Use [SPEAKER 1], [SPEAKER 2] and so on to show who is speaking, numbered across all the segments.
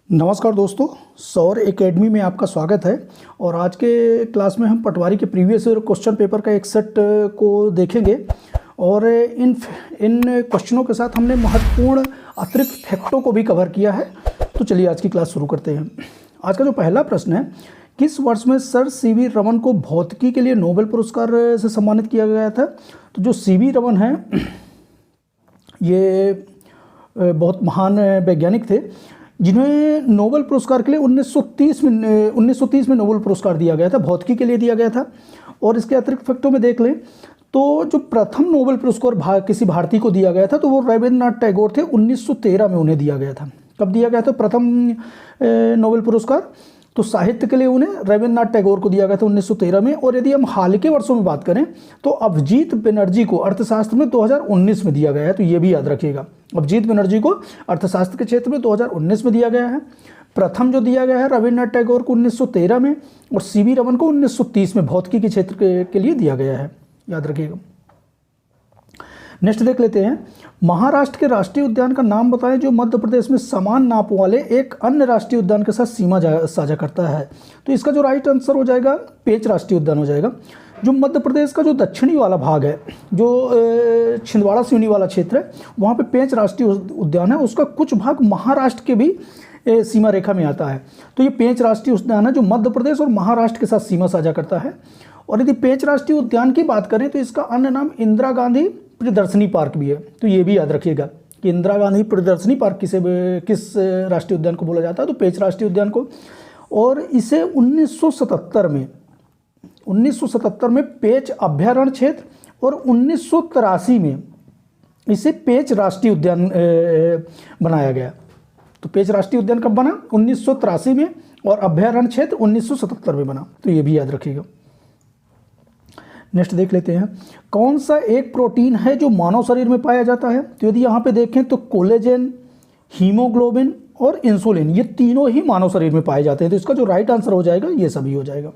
[SPEAKER 1] नमस्कार दोस्तों, सौर एकेडमी में आपका स्वागत है। और आज के क्लास में हम पटवारी के प्रीवियस ईयर क्वेश्चन पेपर का एक सेट को देखेंगे और इन क्वेश्चनों के साथ हमने महत्वपूर्ण अतिरिक्त फैक्टों को भी कवर किया है। तो चलिए आज की क्लास शुरू करते हैं। आज का जो पहला प्रश्न है, किस वर्ष में सर सीवी रमन को भौतिकी के लिए नोबेल पुरस्कार से सम्मानित किया गया था? तो जो सीवी रमन है ये बहुत महान वैज्ञानिक थे जिन्हें नोबेल पुरस्कार के लिए 1930 में नोबेल पुरस्कार दिया गया था, भौतिकी के लिए दिया गया था। और इसके अतिरिक्त फैक्टों में देख लें तो जो प्रथम नोबेल पुरस्कार किसी भारतीय को दिया गया था तो वो रविन्द्रनाथ टैगोर थे। 1913 में उन्हें दिया गया था। कब दिया गया था प्रथम नोबेल पुरस्कार? तो साहित्य के लिए उन्हें रविन्द्रनाथ टैगोर को दिया गया था 1913 में। और यदि हम हाल के वर्षों में बात करें तो अभिजीत बनर्जी को अर्थशास्त्र में 2019 में दिया गया है। तो ये भी याद रखिएगा, अभिजीत बनर्जी को अर्थशास्त्र के क्षेत्र में 2019 में दिया गया है। प्रथम जो दिया गया है रविन्द्रनाथ टैगोर को 1913 में और सीवी रमन को 1930 में भौतिकी के क्षेत्र के लिए दिया गया है, याद रखिएगा। नेक्स्ट देख लेते हैं, महाराष्ट्र के राष्ट्रीय उद्यान का नाम बताएं जो मध्य प्रदेश में समान नाप वाले एक अन्य राष्ट्रीय उद्यान के साथ सीमा साझा करता है। तो इसका जो राइट आंसर हो जाएगा पेंच राष्ट्रीय उद्यान हो जाएगा। जो मध्य प्रदेश का जो दक्षिणी वाला भाग है, जो छिंदवाड़ा सिवनी वाला क्षेत्र है, वहाँ पे पेंच राष्ट्रीय उद्यान है। उसका कुछ भाग महाराष्ट्र के भी सीमा रेखा में आता है। तो ये पेंच राष्ट्रीय उद्यान है जो मध्य प्रदेश और महाराष्ट्र के साथ सीमा साझा करता है। और यदि पेंच राष्ट्रीय उद्यान की बात करें तो इसका अन्य नाम इंदिरा गांधी प्रियदर्शनी पार्क भी है। तो ये भी याद रखिएगा कि इंदिरा गांधी प्रियदर्शनी पार्क किस राष्ट्रीय उद्यान को बोला जाता है? तो पेंच राष्ट्रीय उद्यान को। और इसे 1977 में पेंच अभ्यारण्य क्षेत्र और 1983 में इसे पेंच राष्ट्रीय उद्यान बनाया गया। तो पेंच राष्ट्रीय उद्यान कब बना? 1983 में, और अभ्यारण्य क्षेत्र 1977 में बना। तो ये भी याद रखिएगा। नेक्स्ट देख लेते हैं, कौन सा एक प्रोटीन है जो मानव शरीर में पाया जाता है? तो यदि यहाँ पे देखें तो कोलेजन, हीमोग्लोबिन और इंसुलिन, ये तीनों ही मानव शरीर में पाए जाते हैं। तो इसका जो राइट आंसर हो जाएगा ये सभी हो जाएगा।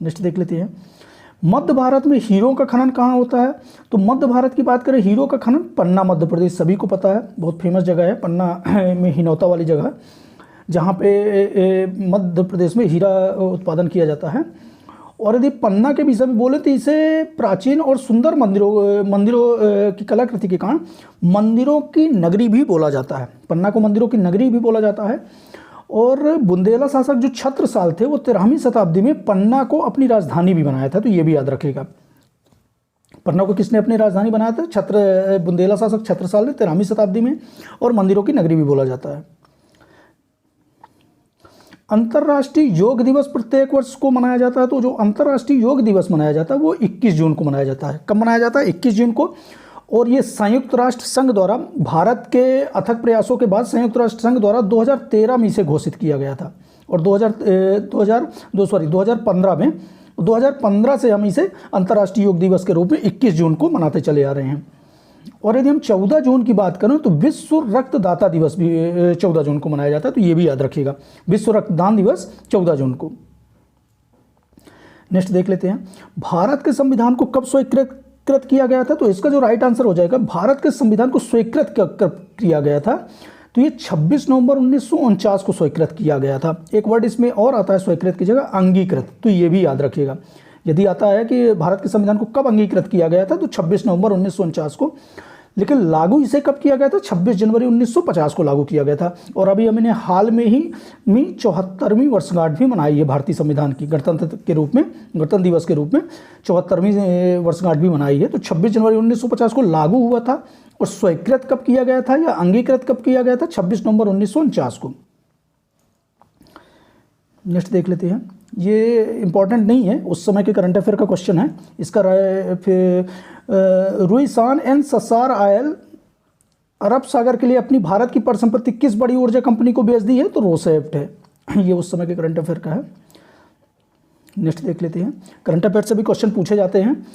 [SPEAKER 1] नेक्स्ट देख लेते हैं, मध्य भारत में हीरो का खनन कहाँ होता है? तो मध्य भारत की बात करें, हीरो का खनन पन्ना मध्य प्रदेश, सभी को पता है, बहुत फेमस जगह है पन्ना में, हिनौता वाली जगह जहाँ पे मध्य प्रदेश में हीरा उत्पादन किया जाता है। और यदि पन्ना के विषय में बोले तो इसे प्राचीन और सुंदर मंदिरों की कलाकृति के कारण मंदिरों की नगरी भी बोला जाता है। पन्ना को मंदिरों की नगरी भी बोला जाता है। और बुंदेला शासक जो छत्रसाल थे वो 13वीं शताब्दी में पन्ना को अपनी राजधानी भी बनाया था। तो ये भी याद रखिएगा, पन्ना को किसने अपनी राजधानी बनाया था? बुंदेला शासक छत्रसाल ने 13वीं शताब्दी में। और मंदिरों की नगरी भी बोला जाता है। अंतर्राष्ट्रीय योग दिवस प्रत्येक वर्ष को मनाया जाता है। तो जो अंतर्राष्ट्रीय योग दिवस मनाया जाता है वो 21 जून को मनाया जाता है। कब मनाया जाता है? 21 जून को। और ये संयुक्त राष्ट्र संघ द्वारा, भारत के अथक प्रयासों के बाद संयुक्त राष्ट्र संघ द्वारा 2013 में इसे घोषित किया गया था। और 2015 से हम इसे अंतर्राष्ट्रीय योग दिवस के रूप में 21 जून को मनाते चले आ रहे हैं। और यदि हम 14 जून की बात करें तो विश्व रक्तदाता दिवस भी 14 जून को मनाया जाता है। तो ये भी याद रखिएगा, विश्व रक्तदान दिवस 14 जून को। नेक्स्ट देख लेते हैं, भारत के संविधान को कब स्वीकृत किया गया था? तो इसका जो राइट आंसर हो जाएगा, भारत के संविधान को स्वीकृत किया गया था तो ये 26 नवंबर 1949 को स्वीकृत किया गया था। एक वर्ड इसमें और आता है स्वीकृत की जगह, अंगीकृत। तो ये भी याद रखिएगा, यदि आता है कि भारत के संविधान को कब अंगीकृत किया गया था तो 26 नवंबर 1949 को। लेकिन लागू इसे कब किया गया था? 26 जनवरी 1950 को लागू किया गया था। और अभी हमने हाल में ही 74वीं वर्षगांठ भी मनाई है भारतीय संविधान की, गणतंत्र दिवस के रूप में 74वीं वर्षगांठ भी मनाई है। तो 26 जनवरी 1950 को लागू हुआ था। और स्वीकृत कब किया गया था या अंगीकृत कब किया गया था? 26 नवंबर 1949 को। नेक्स्ट देख लेते हैं, ये इंपॉर्टेंट नहीं है, उस समय के करंट अफेयर का क्वेश्चन है। इसका रुईसान एंड ससार आयल अरब सागर के लिए अपनी भारत की परिसंपत्ति किस बड़ी ऊर्जा कंपनी को बेच दी है? तो रोसेफ्ट है। ये उस समय के करंट अफेयर का है। नेक्स्ट देख लेते हैं, करंट अफेयर से भी क्वेश्चन पूछे जाते हैं।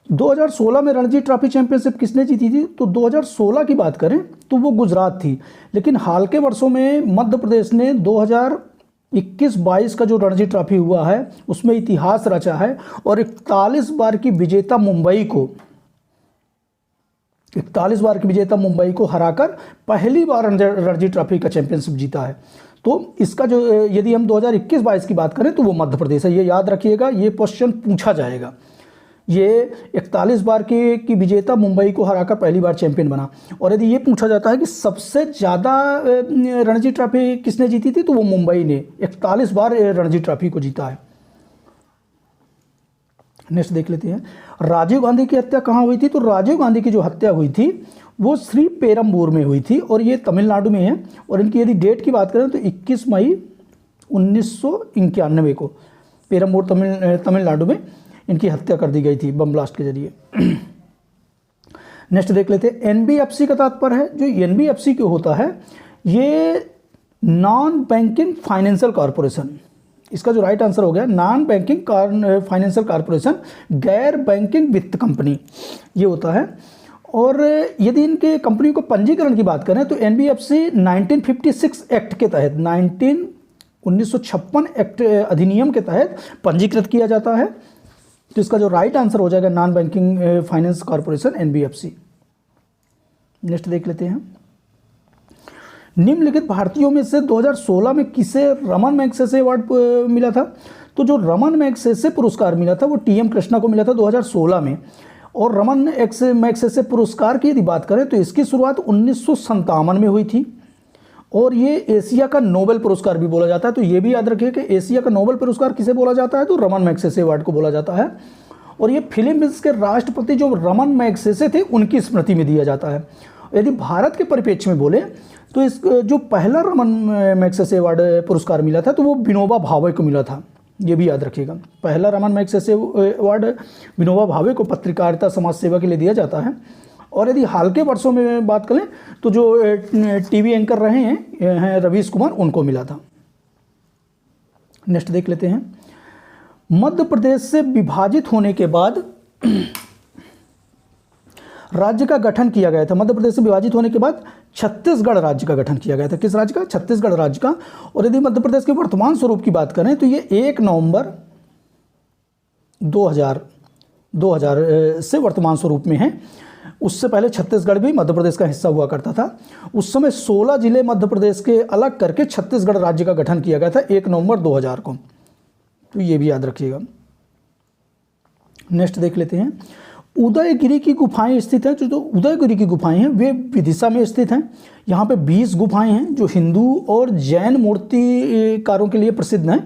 [SPEAKER 1] 2016 में रणजी ट्रॉफी चैंपियनशिप किसने जीती थी? तो 2016 की बात करें तो वो गुजरात थी। लेकिन हाल के वर्षों में मध्य प्रदेश ने 2021-22 का जो रणजी ट्रॉफी हुआ है उसमें इतिहास रचा है और 41 बार की विजेता मुंबई को 41 बार के विजेता मुंबई को हराकर पहली बार रणजी ट्रॉफी का चैंपियनशिप जीता है। तो इसका जो यदि हम 2021-22 की बात करें तो वो मध्य प्रदेश है। ये याद रखिएगा, ये क्वेश्चन पूछा जाएगा। ये 41 बार की विजेता मुंबई को हराकर पहली बार चैंपियन बना। और यदि ये पूछा जाता है कि सबसे ज़्यादा रणजी ट्रॉफी किसने जीती थी, तो वो मुंबई ने 41 बार रणजी ट्रॉफी को जीता है। नेक्स्ट देख लेते हैं, राजीव गांधी की हत्या कहाँ हुई थी। तो राजीव गांधी की जो हत्या हुई थी वो श्री पेरम्बूर में हुई थी और ये तमिलनाडु में है। और इनकी यदि डेट की बात करें तो 21 मई 1991 को पेरम्बूर तमिलनाडु में इनकी हत्या कर दी गई थी बम ब्लास्ट के जरिए। नेक्स्ट देख लेते हैं, एनबीएफसी का तात्पर्य है। जो एनबीएफसी क्यों होता है, ये नॉन बैंकिंग फाइनेंशियल कॉरपोरेशन, इसका जो राइट आंसर हो गया नॉन बैंकिंग फाइनेंशियल कॉरपोरेशन, गैर बैंकिंग वित्त कंपनी ये होता है। और यदि इनके कंपनी को पंजीकरण की बात करें तो एनबीएफसी 1956 एक्ट के तहत 1956 एक्ट अधिनियम के तहत पंजीकृत किया जाता है। तो इसका जो राइट आंसर हो जाएगा non banking finance corporation NBFC. Next देख लेते हैं, निम्नलिखित भारतीयों में से 2016 में किसे रमन मैग्सेसे अवार्ड मिला था। तो जो रमन मैग्सेसे पुरस्कार मिला था वो टीएम कृष्णा को मिला था 2016 में। और रमन मैग्सेसे पुरस्कार की यदि बात करें तो इसकी शुरुआत 1957 में हुई थी और ये एशिया का नोबेल पुरस्कार भी बोला जाता है। तो ये भी याद रखिए कि एशिया का नोबेल पुरस्कार किसे बोला जाता है, तो रमन मैग्सेसे अवार्ड को बोला जाता है। और ये फिलीपींस के राष्ट्रपति जो रमन मैग्सेसे थे उनकी स्मृति में दिया जाता है। यदि भारत के परिप्रेक्ष्य में बोले तो इस जो पहला रमन मैग्सेसे अवार्ड पुरस्कार मिला था तो वो विनोबा भावे को मिला था, ये भी याद रखिएगा। पहला रमन मैग्सेसे अवार्ड विनोबा भावे को पत्रकारिता समाज सेवा के लिए दिया जाता है। और यदि हाल के वर्षों में बात करें तो जो टीवी एंकर रहे हैं रवीश कुमार, उनको मिला था। नेक्स्ट देख लेते हैं, मध्य प्रदेश से विभाजित होने के बाद राज्य का गठन किया गया था। मध्य प्रदेश से विभाजित होने के बाद छत्तीसगढ़ राज्य का गठन किया गया था। किस राज्य का? छत्तीसगढ़ राज्य का। और यदि मध्य प्रदेश के वर्तमान स्वरूप की बात करें तो ये 1 नवंबर 2000 से वर्तमान स्वरूप में है। उससे पहले छत्तीसगढ़ भी मध्य प्रदेश का हिस्सा हुआ करता था। उस समय 16 जिले मध्य प्रदेश के अलग करके छत्तीसगढ़ राज्य का गठन किया गया था 1 नवंबर 2000 को। तो ये भी याद रखिएगा। नेक्स्ट देख लेते हैं, उदयगिरी की गुफाएं स्थित हैं। जो उदयगिरी की गुफाएं हैं वे विदिशा में स्थित हैं। यहाँ पे 20 गुफाएं हैं जो हिंदू और जैन मूर्तिकारों के लिए प्रसिद्ध हैं।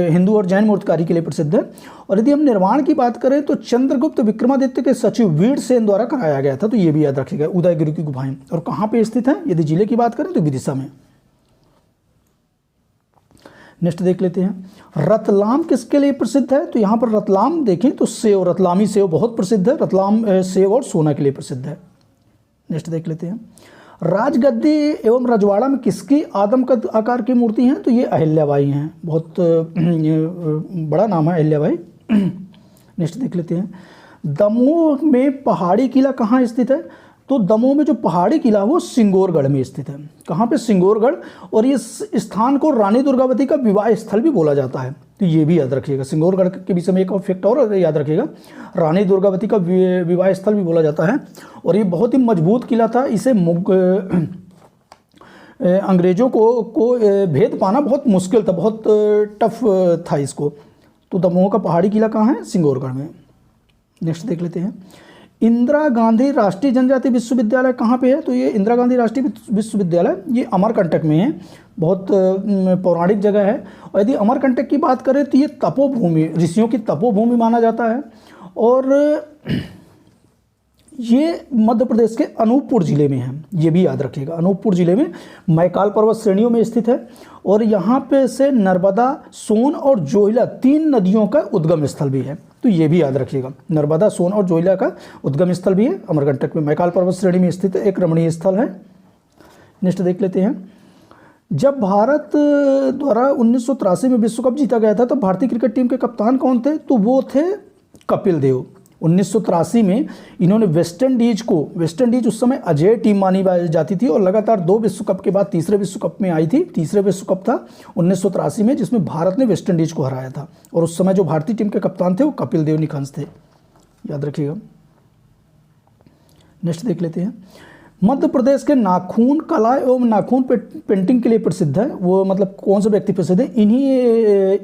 [SPEAKER 1] हिंदू और जैन मूर्तिकारी के लिए प्रसिद्ध है। और यदि हम निर्माण की बात करें तो चंद्रगुप्त विक्रमादित्य के सचिव वीरसेन द्वारा कराया गया था। तो ये भी याद रखिएगा उदयगिरी की गुफाएं। और कहाँ पे स्थित हैं? यदि जिले की बात करें तो विदिशा में। नेक्स्ट देख लेते हैं, रतलाम किसके लिए प्रसिद्ध है। तो यहाँ पर रतलाम देखें तो सेव, रतलामी सेव बहुत प्रसिद्ध है। रतलाम सेव और सोना के लिए प्रसिद्ध है। नेक्स्ट देख लेते हैं, राजगद्दी एवं रजवाड़ा में किसकी आदमकद आकार की मूर्ति हैं। तो ये अहिल्याबाई हैं, बहुत बड़ा नाम है अहिल्याबाई। नेक्स्ट देख लेते हैं, दमोह में पहाड़ी किला कहाँ स्थित है। तो दमोह में जो पहाड़ी किला है वो सिंगोरगढ़ में स्थित है। कहाँ पे? सिंगोरगढ़। और इस स्थान को रानी दुर्गावती का विवाह स्थल भी बोला जाता है। तो ये भी याद रखिएगा। सिंगोरगढ़ के विषय में एक फैक्ट और याद रखिएगा, रानी दुर्गावती का विवाह स्थल भी बोला जाता है। और ये बहुत ही मजबूत किला था। इसे अंग्रेजों को भेद पाना बहुत मुश्किल था, बहुत टफ था इसको। तो दमोह का पहाड़ी किला कहाँ है? सिंगोरगढ़ में। नेक्स्ट देख लेते हैं, इंदिरा गांधी राष्ट्रीय जनजाति विश्वविद्यालय कहाँ पे है। तो ये इंदिरा गांधी राष्ट्रीय विश्वविद्यालय ये अमरकंटक में है, बहुत पौराणिक जगह है। और यदि अमरकंटक की बात करें तो ये तपोभूमि, ऋषियों की तपोभूमि माना जाता है। और ये मध्य प्रदेश के अनूपपुर जिले में है, ये भी याद रखिएगा। अनूपपुर जिले में मैकाल पर्वत श्रेणियों में स्थित है। और यहाँ पे से नर्मदा, सोन और जोहिला 3 नदियों का उद्गम स्थल भी है। तो ये भी याद रखिएगा, नर्मदा, सोन और जोहिला का उद्गम स्थल भी है अमरकंटक में। मैकाल पर्वत श्रेणी में स्थित एक रमणीय स्थल है। नेक्स्ट देख लेते हैं, जब भारत द्वारा 1983 में विश्व कप जीता गया था तो भारतीय क्रिकेट टीम के कप्तान कौन थे। तो वो थे कपिल देव। 1983 में इन्होंने वेस्ट इंडीज उस समय अजेय टीम मानी जाती थी और लगातार 2 विश्व कप के बाद तीसरे विश्व कप में आई थी। तीसरे विश्व कप था 1983 में जिसमें भारत ने वेस्ट इंडीज को हराया था। और उस समय जो भारतीय टीम के कप्तान थे वो कपिल देव निखंस थे, याद रखिएगा। नेक्स्ट देख लेते हैं। मध्य प्रदेश के नाखून कला एवं नाखून पेंटिंग के लिए प्रसिद्ध है, वो मतलब कौन से व्यक्ति प्रसिद्ध है?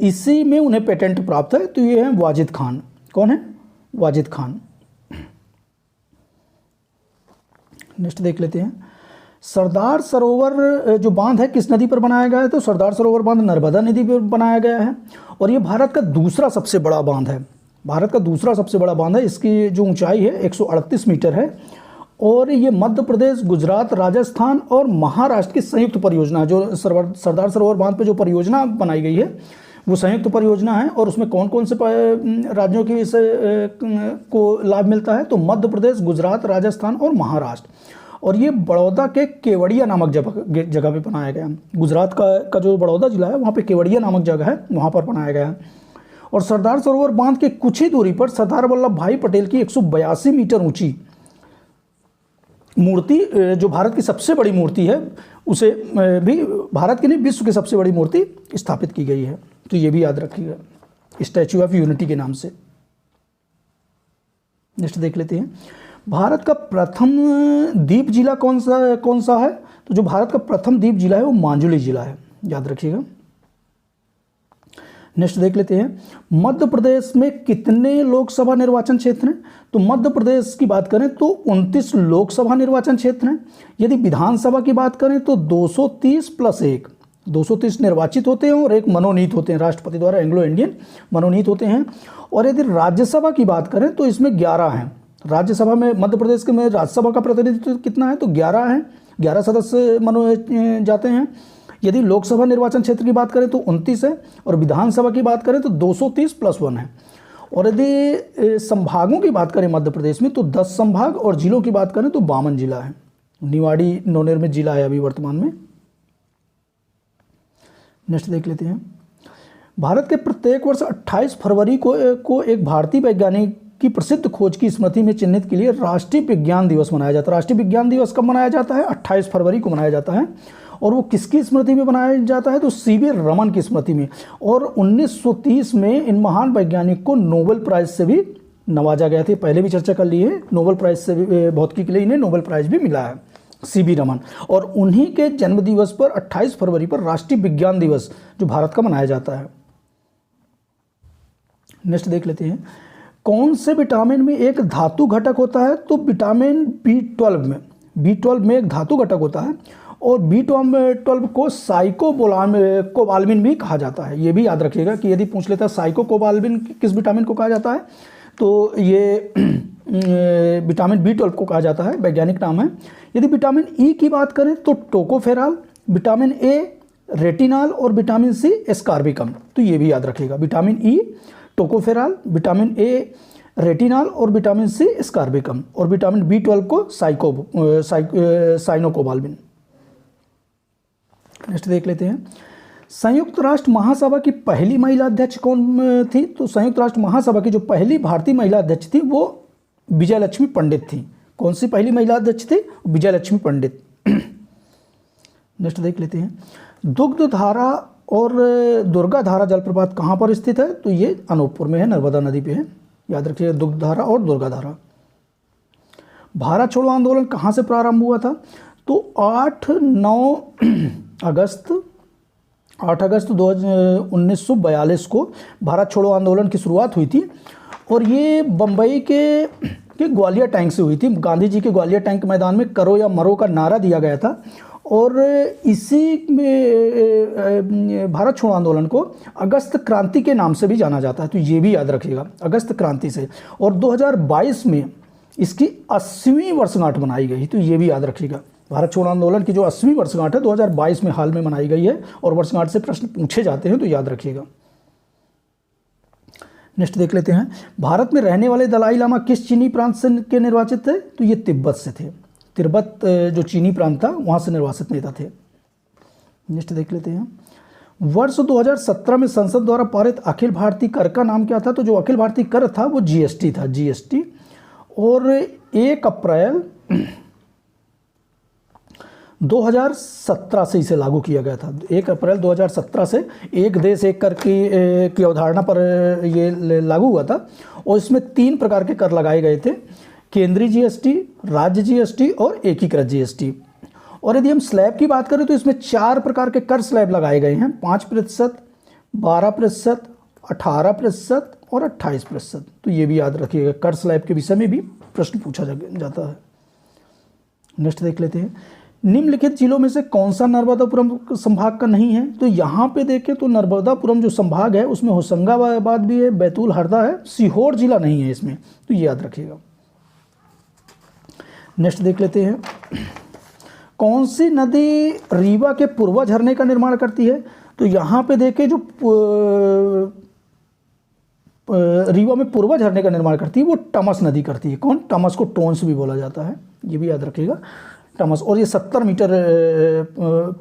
[SPEAKER 1] इसी में उन्हें पेटेंट प्राप्त है, तो ये है वाजिद खान। कौन है? वाजिद खान। नेक्स्ट देख लेते हैं। सरदार सरोवर जो बांध है किस नदी पर बनाया गया है? तो सरदार सरोवर बांध नर्मदा नदी पर बनाया गया है और ये भारत का दूसरा सबसे बड़ा बांध है। भारत का दूसरा सबसे बड़ा बांध है। इसकी जो ऊंचाई है 138 मीटर है और ये मध्य प्रदेश, गुजरात, राजस्थान और महाराष्ट्र की संयुक्त परियोजना, जो सरदार सरोवर बांध पे जो परियोजना बनाई गई है वो संयुक्त परियोजना है। और उसमें कौन कौन से राज्यों की इस को लाभ मिलता है? तो मध्य प्रदेश, गुजरात, राजस्थान और महाराष्ट्र। और ये बड़ौदा के केवड़िया नामक जगह पे बनाया गया है। गुजरात का जो बड़ौदा जिला है वहाँ पे केवड़िया नामक जगह है, वहाँ पर बनाया गया है। और सरदार सरोवर बांध के कुछ ही दूरी पर सरदार वल्लभ भाई पटेल की 182 मीटर ऊंची मूर्ति, जो भारत की सबसे बड़ी मूर्ति है, उसे भी भारत की नहीं विश्व की सबसे बड़ी मूर्ति स्थापित की गई है। तो ये भी याद रखिएगा, स्टैच्यू ऑफ यूनिटी के नाम से। नेक्स्ट देख लेते हैं। भारत का प्रथम द्वीप जिला कौन सा है? तो जो भारत का प्रथम द्वीप जिला है वो मांजुली जिला है, याद रखिएगा। नेक्स्ट देख लेते हैं। मध्य प्रदेश में कितने लोकसभा निर्वाचन क्षेत्र हैं? तो मध्य प्रदेश की बात करें तो 29 लोकसभा निर्वाचन क्षेत्र हैं। यदि विधानसभा की बात करें तो 230 + 1, 230 निर्वाचित होते हैं और एक मनोनीत होते हैं, राष्ट्रपति द्वारा एंग्लो इंडियन मनोनीत होते हैं। और यदि राज्यसभा की बात करें तो इसमें 11 हैं। राज्यसभा में मध्य प्रदेश के में राज्यसभा का प्रतिनिधित्व कितना है? तो 11 है, 11 सदस्य माने जाते हैं। यदि लोकसभा निर्वाचन क्षेत्र की बात करें तो 29 है और विधानसभा की बात करें तो 230 + 1 है। और यदि संभागों की बात करें मध्य प्रदेश में तो 10 संभाग और जिलों की बात करें तो 52 जिला है। निवाड़ी नवनिर्मित जिला है अभी वर्तमान में। नेक्स्ट देख लेते हैं। भारत के प्रत्येक वर्ष 28 फरवरी को एक भारतीय वैज्ञानिक की प्रसिद्ध खोज की स्मृति में चिन्हित के लिए राष्ट्रीय विज्ञान दिवस मनाया जाता है। राष्ट्रीय विज्ञान दिवस कब मनाया जाता है? 28 फरवरी को मनाया जाता है। और वो किसकी स्मृति में मनाया जाता है? तो सीवी रमन की स्मृति में। और 1930 में इन महान वैज्ञानिक को नोबेल प्राइज से भी नवाजा गया था। पहले भी चर्चा कर ली है, नोबेल प्राइज से भी भौतिकी के लिए इन्हें नोबेल प्राइज भी मिला है, सीवी रमन। और उन्हीं के जन्मदिवस पर 28 फरवरी पर राष्ट्रीय विज्ञान दिवस जो भारत का मनाया जाता है। नेक्स्ट देख लेते हैं। कौन से विटामिन में एक धातु घटक होता है? तो विटामिन B12 में एक धातु घटक होता है और B12 को साइकोबाल्मिन भी कहा जाता है। ये भी याद रखिएगा कि यदि पूछ लेता है साइकोबाल्मिन किस विटामिन को कहा जाता है तो ये विटामिन B12 को कहा जाता है, वैज्ञानिक नाम है। यदि विटामिन E की बात करें तो टोकोफेरॉल, विटामिन A रेटिनॉल और विटामिन C एस्कॉर्बिकम। तो ये भी याद रखिएगा, vitamin E tocopherol, vitamin A retinol और विटामिन C एस्कॉर्बिकम और विटामिन B12 को साइनोकोबाल्मिन। नेक्स्ट देख लेते हैं। संयुक्त राष्ट्र महासभा की पहली महिला अध्यक्ष कौन थी? तो संयुक्त राष्ट्र महासभा की जो पहली भारतीय महिला अध्यक्ष थी वो विजयलक्ष्मी पंडित थी। कौन सी पहली महिला अध्यक्ष थी? विजयलक्ष्मी पंडित। नेक्स्ट देख लेते हैं। दुग्धधारा और दुर्गाधारा जलप्रपात कहाँ पर स्थित है? तो ये अनूपपुर में है, नर्मदा नदी पे है, याद रखिए, दुग्धधारा और दुर्गाधारा। भारत छोड़ो आंदोलन कहाँ से प्रारंभ हुआ था? तो 8 अगस्त 1942 को भारत छोड़ो आंदोलन की शुरुआत हुई थी और ये बम्बई के ग्वालियर टैंक से हुई थी। गांधी जी के ग्वालियर टैंक मैदान में करो या मरो का नारा दिया गया था और इसी में भारत छोड़ो आंदोलन को अगस्त क्रांति के नाम से भी जाना जाता है। तो ये भी याद रखिएगा, अगस्त क्रांति से। और 2022 में इसकी 80वीं वर्षगांठ मनाई गई, तो ये भी याद रखिएगा। भारत छोड़ो आंदोलन की जो 80वीं वर्षगांठ है 2022 में हाल में मनाई गई है और वर्षगांठ से प्रश्न पूछे जाते हैं, तो याद रखिएगा। नेक्स्ट देख लेते हैं। भारत में रहने वाले दलाई लामा किस चीनी प्रांत से के निर्वाचित थे? तो ये तिब्बत से थे। तिब्बत जो चीनी प्रांत था वहाँ से निर्वाचित नेता थे। नेक्स्ट देख लेते हैं। वर्ष 2017 में संसद द्वारा पारित अखिल भारतीय कर का नाम क्या था? तो जो अखिल भारतीय कर था वो GST था, GST। और 1 अप्रैल 2017 से इसे लागू किया गया था। 1 अप्रैल 2017 से एक देश एक कर की अवधारणा पर ये लागू हुआ था और इसमें 3 प्रकार के कर लगाए गए थे। केंद्रीय जीएसटी, राज्य जीएसटी और एकीकृत जीएसटी। और यदि हम स्लैब की बात करें तो इसमें 4 प्रकार के कर स्लैब लगाए गए हैं, 5%, 12%, 18% और 28%। तो ये भी याद रखिएगा, कर स्लैब के विषय में भी प्रश्न पूछा जाता है। नेक्स्ट देख लेते हैं, निम्नलिखित जिलों में से कौन सा नर्मदापुरम संभाग का नहीं है? तो यहाँ पे देखें तो नर्मदापुरम जो संभाग है उसमें होशंगाबाद भी है, बैतूल हरदा है, सीहोर जिला नहीं है इसमें, तो ये याद रखिएगा। नेक्स्ट देख लेते हैं, कौन सी नदी रीवा के पूर्वा झरने का निर्माण करती है? तो यहाँ पे देखें जो रीवा में पूर्वा झरने का निर्माण करती है वो टमस नदी करती है। कौन? टमस को टोन्स भी बोला जाता है, ये भी याद रखिएगा, टमस। और ये 70 मीटर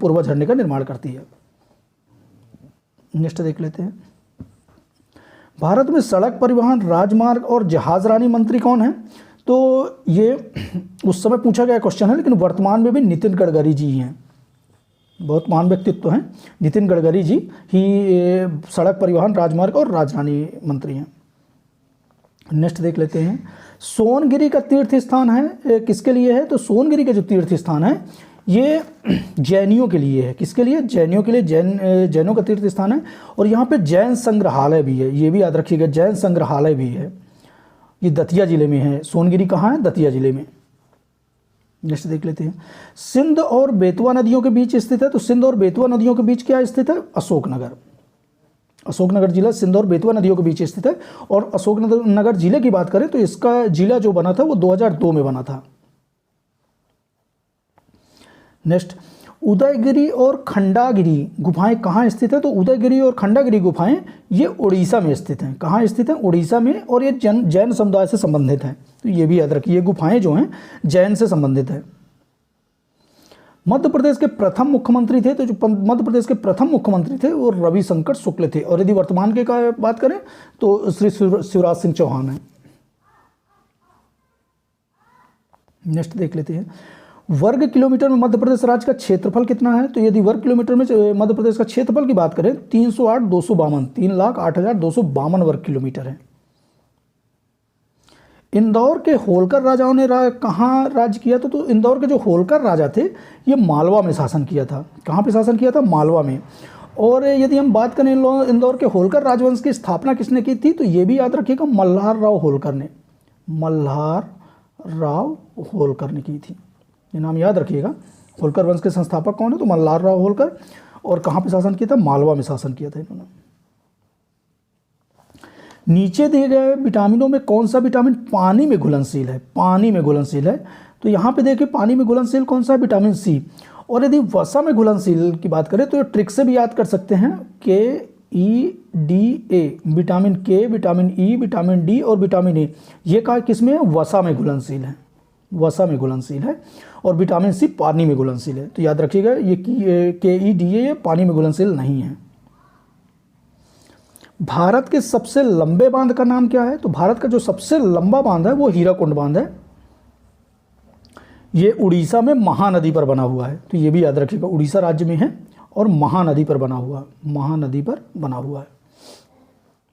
[SPEAKER 1] पूर्वा झरने का निर्माण करती है। नेक्स्ट देख लेते हैं, भारत में सड़क परिवहन, राजमार्ग और जहाजरानी मंत्री कौन है? तो ये उस समय पूछा गया क्वेश्चन है, लेकिन वर्तमान में भी नितिन गडकरी जी हैं, बहुत महान व्यक्तित्व हैं। नितिन गडकरी जी ही सड़क परिवहन, राजमार्ग और राजधानी मंत्री हैं। नेक्स्ट देख लेते हैं, सोनगिरी का तीर्थ स्थान है किसके लिए है? तो सोनगिरी का जो तीर्थ स्थान है ये जैनियों के लिए है। किसके लिए? जैनियों के लिए, जैनों का तीर्थ स्थान है। और यहाँ पे जैन संग्रहालय भी है, ये भी याद रखिएगा, जैन संग्रहालय भी है। ये दतिया जिले में है। सोनगिरी कहाँ है? दतिया जिले में। नेक्स्ट देख लेते हैं, सिंध और बेतवा नदियों के बीच स्थित है। तो सिंध और बेतवा नदियों के बीच क्या स्थित है? अशोकनगर। अशोकनगर जिला सिंध और बेतवा नदियों के बीच स्थित है। और अशोकनगर जिले की बात करें तो इसका जिला जो बना था वो 2002 में बना था। नेक्स्ट, उदयगिरी और खंडागिरी गुफाएं कहाँ स्थित है? तो उदयगिरी और खंडागिरी गुफाएं ये उड़ीसा में स्थित हैं। कहाँ स्थित हैं? उड़ीसा में। और ये जैन समुदाय से संबंधित हैं, तो ये भी याद रखिए, ये गुफाएं जो हैं जैन से संबंधित है। मध्य प्रदेश के प्रथम मुख्यमंत्री थे, तो जो मध्य प्रदेश के प्रथम मुख्यमंत्री थे वो रविशंकर शुक्ल थे। और यदि वर्तमान के का बात करें तो श्री शिवराज सिंह चौहान है। नेक्स्ट देख लेते हैं, वर्ग किलोमीटर में मध्य प्रदेश राज्य का क्षेत्रफल कितना है? तो यदि वर्ग किलोमीटर में मध्य प्रदेश का क्षेत्रफल की बात करें 308,252, 3,08,252 वर्ग किलोमीटर है। इंदौर के होलकर राजाओं ने कहाँ राज्य किया था? तो इंदौर के जो होलकर राजा थे ये मालवा में शासन किया था। कहाँ पे शासन किया था? मालवा में। और यदि हम बात करें इंदौर के होलकर राजवंश की स्थापना किसने की थी? तो ये भी याद रखिएगा, मल्हार राव होलकर ने। मल्हार राव होलकर ने की थी, ये नाम याद रखिएगा। होलकर वंश के संस्थापक कौन है? तो मल्हार राव होलकर। और कहाँ पे शासन किया था? मालवा में शासन किया था इन्होंने। नीचे दिए गए विटामिनों में कौन सा विटामिन पानी में घुलनशील है? पानी में घुलनशील है, तो यहाँ पे देखिए पानी में घुलनशील कौन सा है? Vitamin C. और यदि वसा में घुलनशील की बात करें तो ट्रिक से भी याद कर सकते हैं, KEDA, विटामिन के, विटामिन ई, विटामिन डी और विटामिन ए, ये कहा किसमें है? वसा में घुलनशील है, वसा में घुलनशील है। और विटामिन सी पानी में घुलनशील है, तो याद रखिएगा ये KEDA पानी में घुलनशील नहीं है। भारत के सबसे लंबे बांध का नाम क्या है? तो भारत का जो सबसे लंबा बांध है वो हीराकुंड बांध है। ये उड़ीसा में महानदी पर बना हुआ है, तो ये भी याद रखिएगा, उड़ीसा राज्य में है और महानदी पर बना हुआ, महानदी पर बना हुआ है।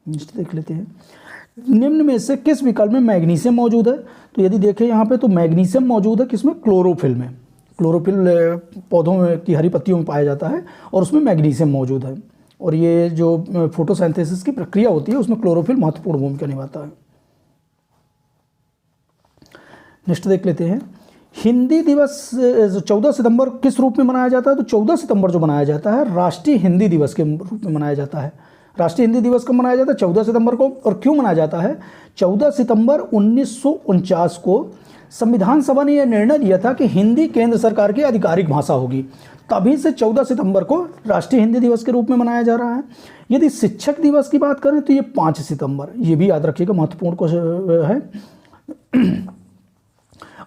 [SPEAKER 1] देख लेते हैं, निम्न में से किस विकल्प में मैग्नीशियम मौजूद है? तो यदि देखें यहाँ पे तो मैग्नीशियम मौजूद है किसमें? क्लोरोफिल में। क्लोरोफिल पौधों की हरी पत्तियों में पाया जाता है और उसमें मैग्नीशियम मौजूद है। और ये जो फोटोसिंथेसिस की प्रक्रिया होती है उसमें क्लोरोफिल महत्वपूर्ण भूमिका निभाता है। नेक्स्ट देख लेते हैं, हिंदी दिवस 14 सितंबर किस रूप में मनाया जाता है? तो 14 सितंबर जो मनाया जाता है राष्ट्रीय हिंदी दिवस के रूप में मनाया जाता है। राष्ट्रीय हिंदी दिवस कब मनाया जाता है? 14 सितंबर को। और क्यों मनाया जाता है? 14 सितंबर 1949 को संविधान सभा ने यह निर्णय लिया था कि हिंदी केंद्र सरकार की आधिकारिक भाषा होगी, तभी से 14 सितंबर को राष्ट्रीय हिंदी दिवस के रूप में मनाया जा रहा है। यदि शिक्षक दिवस की बात करें तो ये 5 सितंबर, ये भी याद रखिएगा, महत्वपूर्ण क्वेश्चन है।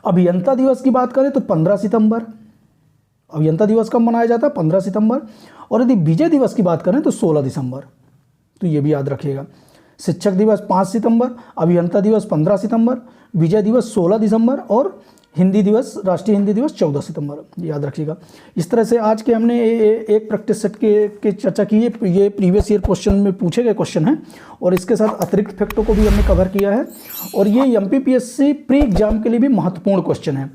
[SPEAKER 1] अभियंता दिवस की बात करें तो 15 सितंबर, अभियंता दिवस कब मनाया जाता है? 15 सितंबर। और यदि विजय दिवस की बात करें तो 16 दिसंबर, तो ये भी याद रखिएगा। शिक्षक दिवस 5 सितंबर, अभियंता दिवस 15 सितंबर, विजय दिवस 16 दिसंबर और हिंदी दिवस, राष्ट्रीय हिंदी दिवस 14 सितंबर, याद रखिएगा। इस तरह से आज के हमने एक प्रैक्टिस सेट के चर्चा की है। ये प्रीवियस ईयर क्वेश्चन में पूछे गए क्वेश्चन हैं और इसके साथ अतिरिक्त फैक्टों को भी हमने कवर किया है और ये एमपीपीएससी प्री एग्जाम के लिए भी महत्वपूर्ण क्वेश्चन है।